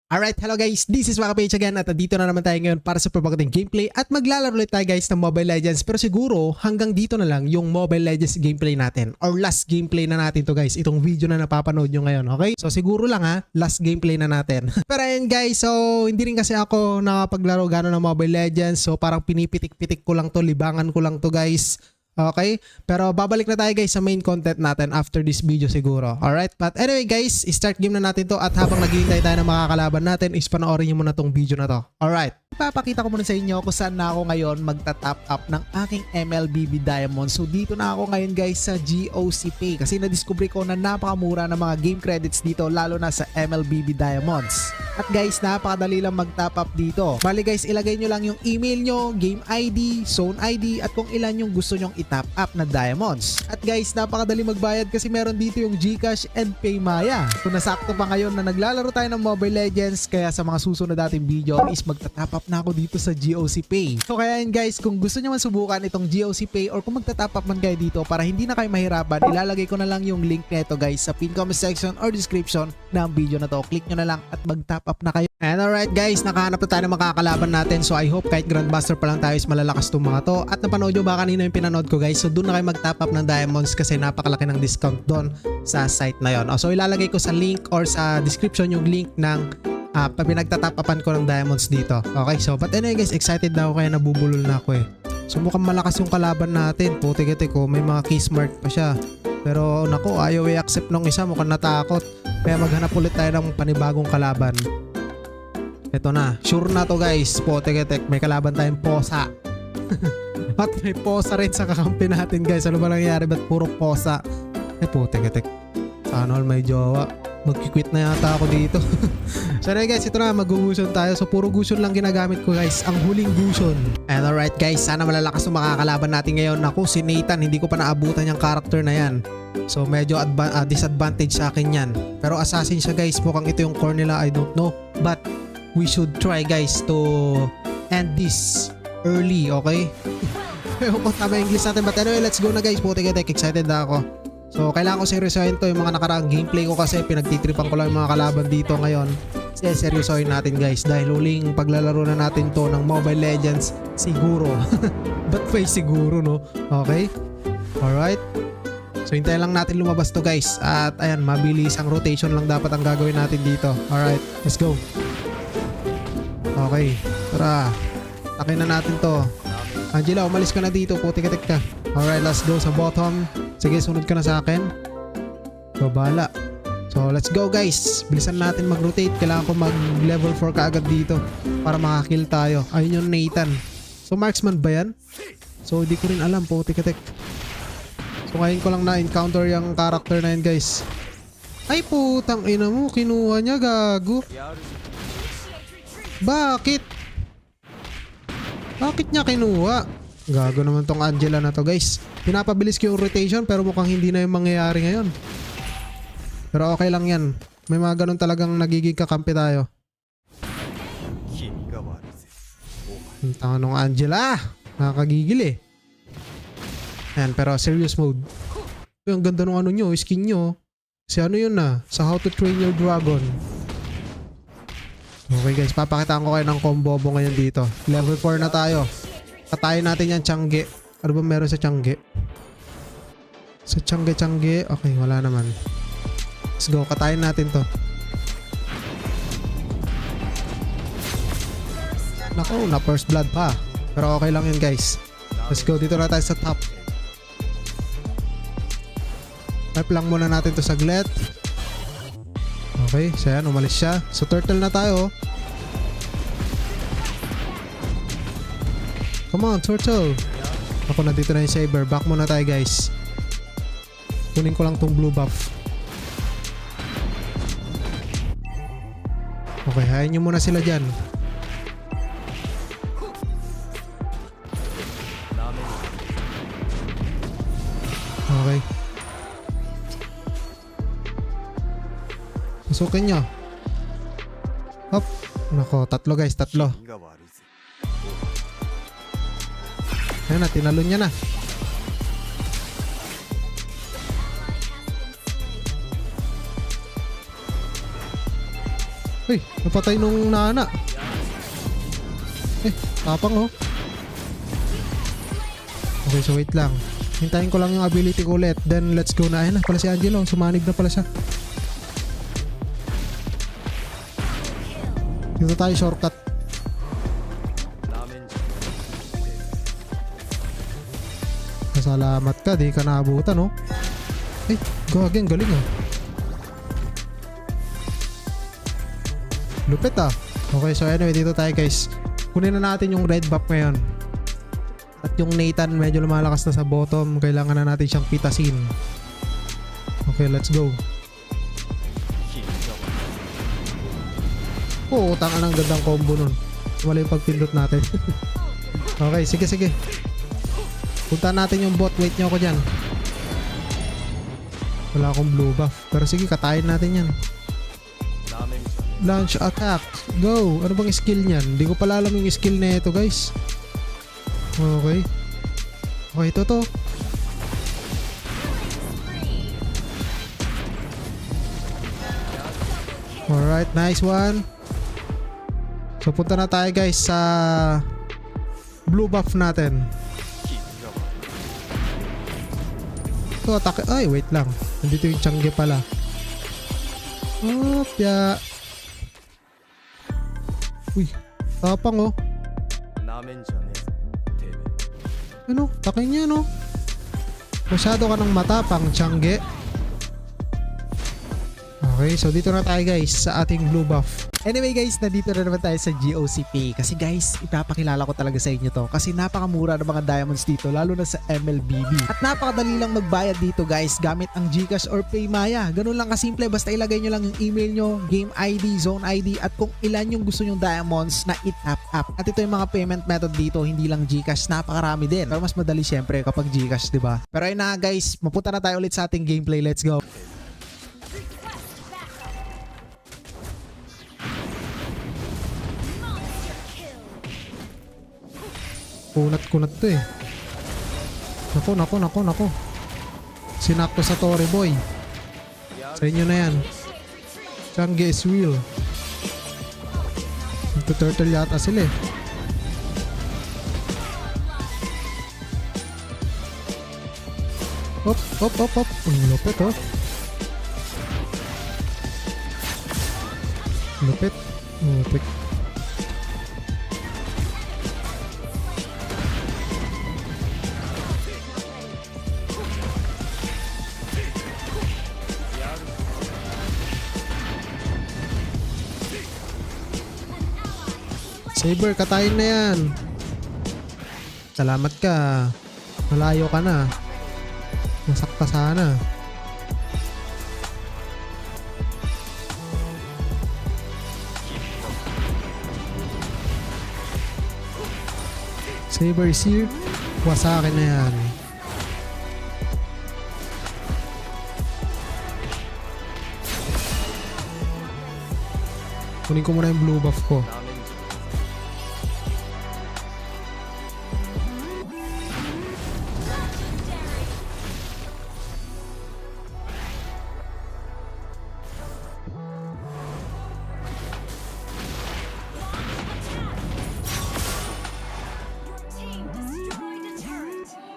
Alright, hello guys, this is Wakapage again at dito na naman tayo ngayon para sa pagbabating gameplay at maglalaro ulit tayo guys ng Mobile Legends, pero siguro hanggang dito na lang yung Mobile Legends gameplay natin or last gameplay na natin to guys, itong video na napapanood nyo ngayon, okay? So siguro lang last gameplay na natin. Pero ayun guys, so hindi rin kasi ako nakapaglaro gano'n ng Mobile Legends, so parang pinipitik-pitik ko lang to, libangan ko lang to guys. Okay? Pero babalik na tayo guys sa main content natin after this video siguro. Alright? But anyway guys, start game na natin to at habang naghihintay tayo ng mga kalaban natin is panoorin nyo muna tong video na to. Alright? Ipapakita ko muna sa inyo kung saan na ako ngayon magta-top up ng aking MLBB Diamond. So dito na ako ngayon guys sa GOC Pay kasi na-discover ko na napakamura ng mga game credits dito lalo na sa MLBB Diamonds. At guys, napakadali lang mag-top up dito. Bali guys, ilagay nyo lang yung email nyo, game ID, zone ID at kung ilan yung gusto nyong top up na diamonds. At guys, napakadali magbayad kasi meron dito yung GCash and Paymaya. So nasakto pa ngayon na naglalaro tayo ng Mobile Legends, kaya sa mga susunod nating video is magta-top up na ako dito sa GOC Pay. So kaya yun guys, kung gusto nyo man subukan itong GOC Pay or kung magta-top up man kayo dito para hindi na kayo mahirapan, ilalagay ko na lang yung link nito guys sa pin comment section or description ng video na to. Click nyo na lang at mag-top up na kayo. And alright guys, nakahanap na tayo ng makakalaban natin. So I hope kahit Grandmaster pa lang tayo is malalakas itong mga to. At napanood nyo ba kanina yung pinanood ko guys? So doon na kayo mag-top up ng diamonds kasi napakalaki ng discount doon sa site na yon. So ilalagay ko sa link or sa description yung link ng pinagta-top upan ko ng diamonds dito. Okay, so but anyway guys, excited na ako kaya nabubulol na ako eh. So mukhang malakas yung kalaban natin. Puti-giti ko, may mga keys mark pa siya. Pero nako, ayaw i-accept nung isa, mukhang natakot. Kaya maghanap ulit tayo ng panibagong kalaban. Ito na, sure na to guys. Puti-giti, may kalaban tayong posa. At may posa rin sa kakampi natin guys. Ano ba nangyayari? Ba't puro posa? Puti-giti. Sana all may jowa. Magkikwit na yata ako dito. So anyway guys, ito na, mag-gusion tayo. So puro gusion lang ginagamit ko guys, ang huling gusion. And alright guys, sana malalakas yung makakalaban natin ngayon. Naku, si Nathan, hindi ko pa naabutan yung character na yan. So medyo disadvantage sa akin yan. Pero assassin siya guys, mukhang ito yung core nila, I don't know. But we should try guys to end this early, okay? Ewan ko tama English natin, but anyway, let's go na guys. Puti-gitik, excited na ako. So kailangan ko seryosohin to yung mga nakaraang gameplay ko kasi pinagtitripan ko lang yung mga kalaban dito ngayon. Seryosohin natin guys dahil huling paglalaro na natin to ng Mobile Legends siguro. Ba't may siguro no? Okay? Alright. So hintayin lang natin lumabas to guys. At ayan, mabilis ang rotation lang dapat ang gagawin natin dito. Alright, let's go. Okay, tara. Takin na natin to. Angela, umalis ka na dito. Puti-katik ka. Alright, let's go sa bottom. Sige, sunod ka na sa akin. Babala. So, let's go guys. Bilisan natin mag-rotate. Kailangan ko mag-level 4 kaagad dito para makakill tayo. Ayun yung Nathan. So, marksman ba yan? So, hindi ko rin alam. Puti-katik. So, ngayon ko lang na-encounter yung character na yun guys. Ay, putang ina mo. Kinuha niya, gago. Bakit? Bakit niya kinuha? Gago naman tong Angela na to guys. Pinapabilis ko yung rotation pero mukhang hindi na yung mangyayari ngayon. Pero okay lang yan. May mga ganun talagang nagiging kakampi tayo. Ang tanga nung Angela. Nakakagigil eh. Ayan, pero serious mode. Ang ganda nung ano nyo, skin nyo. Kasi ano yun na, sa How to Train Your Dragon. Okay guys, papakitaan ko kayo ng combo ngayon dito. Level 4 na tayo. Katayin natin yan, Tiangge. Ano ba meron sa Tiangge? Sa Tiangge. Okay, wala naman. Let's go, katayin natin to. Naku, na first blood pa. Pero okay lang yun guys. Let's go, dito na tayo sa top. Type lang muna natin to saglit. Okay, so yan, umalis siya. So turtle na tayo. Come on, turtle. Ako na dito na yung saber. Back muna tayo guys. Kunin ko lang tong blue buff. Okay, hayain nyo muna sila dyan. Okay. Pasukin nyo. Hop. Nako, tatlo guys, tatlo. Ayan na, tinalon niya na. Uy, napatay nung nana. Tapang oh. Okay, so wait lang. Hintayin ko lang yung ability ko ulit. Then let's go na. Ayun na pala si Angelo. Sumanib na pala siya. Dito tayo shortcut. Salamat ka, di ka naabutan, no? Ay, gagawin, galing ah. Lupit ah. Okay, so anyway, dito tayo guys. Kunin na natin yung red buff ngayon. At yung Nathan medyo lumalakas na sa bottom. Kailangan na natin siyang pitasin. Okay, let's go. Oo, tanga ng gandang combo nun. Wala yung pagpindot natin. Okay, sige, sige. Punta natin yung bot. Wait nyo ako dyan. Wala akong blue buff. Pero sige, katayin natin yan. Launch attack. Go! Ano bang skill niyan? Hindi ko pala alam yung skill na ito guys. Okay. Okay, ito to. Alright, nice one. So punta na tayo guys sa blue buff natin. Ito atake. Ay, wait lang. Nandito yung Chang'e pala. Opya. Uy, tapang oh. Ano? Takay niya no? Masyado ka ng matapang, Chang'e. Okay, so dito na tayo guys sa ating blue buff. Anyway guys, nandito na naman tayo sa GOCP. Kasi guys, ipapakilala ko talaga sa inyo to. Kasi napakamura ng mga diamonds dito, lalo na sa MLBB. At napakadali lang magbayad dito guys, gamit ang GCash or PayMaya. Ganun lang kasimple, basta ilagay nyo lang yung email nyo, game ID, zone ID, at kung ilan yung gusto nyong diamonds na i-tap up. At ito yung mga payment method dito, hindi lang GCash, napakarami din. Pero mas madali syempre kapag GCash, diba? Pero ayun na guys, mapunta na tayo ulit sa ating gameplay. Let's go! Kunat-kunat to eh. Nako. Sinakto sa Torre Boy. Sa inyo na yan. Chang'e is real. Turtle yata sila eh. Hop. Ang lupit oh. Lupit. Saber, katayin na yan. Salamat ka. Malayo ka na. Masakta sana. Saber is here. Wasakin na yan. Kunin ko muna yung blue buff ko.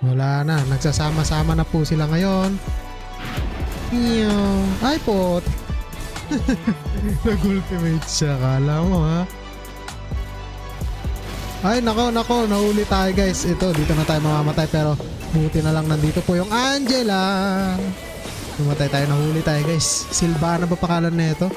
Wala na, nagsasama-sama na po sila ngayon. Ay pot. Nag-ultimate siya, kala mo ha. Ay nako, nahuli tayo guys. Ito, dito na tayo mamamatay, pero buti na lang nandito po yung Angela. Tumatay tayo, nahuli tayo guys. Sylvana ba pakalan na ito?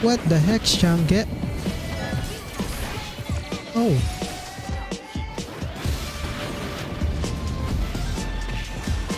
What the heck, Chang'e? Oh.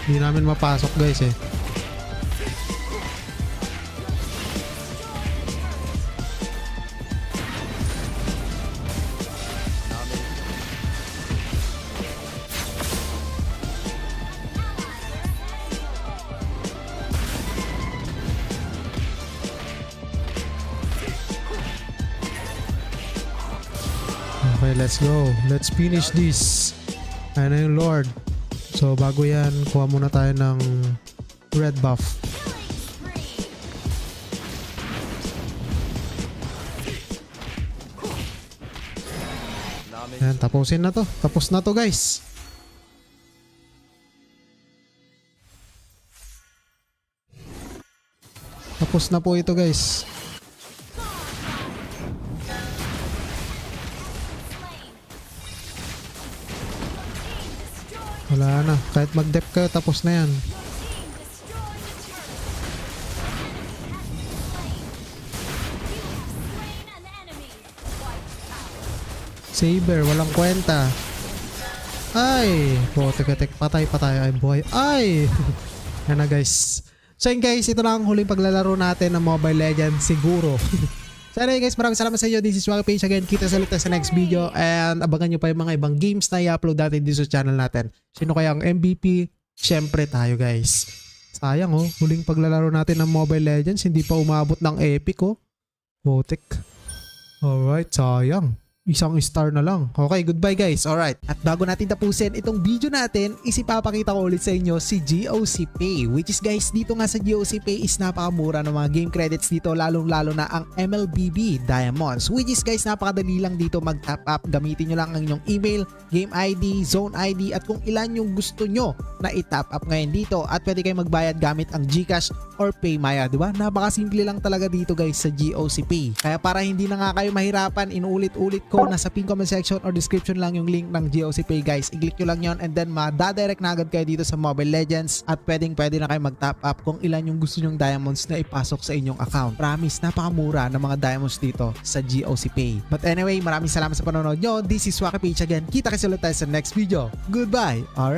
Hindi namin mapasok guys eh. Okay, let's go. Let's finish this. Ayun na yung Lord. So bago yan, kuha muna tayo ng red buff. Ayan, tapusin na to. Tapos na to guys. Tapos na po ito guys. Wala na. Kahit mag-dep kayo, tapos na yan. Saber, walang kwenta. Ay! Tek, patay. Ay, boy. Ay! Yan na guys. So yun guys, ito na ang huling paglalaro natin ng Mobile Legends siguro. So anyway guys, maraming salamat sa inyo. This is Waka Page again. Kita sa ulit sa next video. And abangan nyo pa yung mga ibang games na i-upload natin dito sa channel natin. Sino kaya ang MVP? Siyempre tayo guys. Sayang oh, huling paglalaro natin ng Mobile Legends. Hindi pa umabot ng epic oh. Botek. Alright, sayang. Isang star na lang. Okay, goodbye guys. Alright. At bago natin tapusin itong video natin, isipapakita ko ulit sa inyo si GOC Pay. Which is guys, dito nga sa GOC Pay is napakamura ng mga game credits dito. Lalong-lalo na ang MLBB Diamonds. Which is guys, napakadali lang dito mag-top up. Gamitin nyo lang ang inyong email, game ID, zone ID, at kung ilan yung gusto nyo na i-top up ngayon dito. At pwede kayo magbayad gamit ang GCash or PayMaya. Diba? Napakasimple lang talaga dito guys sa GOC Pay. Kaya para hindi na nga kayo mahirapan, inuulit-ulit ko, nasa pin comment section or description lang yung link ng GOC Pay guys. I-click nyo lang yon and then madadirect na agad kayo dito sa Mobile Legends at pwede na kayo mag-top up kung ilan yung gusto nyong diamonds na ipasok sa inyong account. Promise, napakamura ng mga diamonds dito sa GOC Pay. But anyway, maraming salamat sa panonood nyo. This is Waka Page again. Kita kasi ulit tayo sa next video. Goodbye! Alright.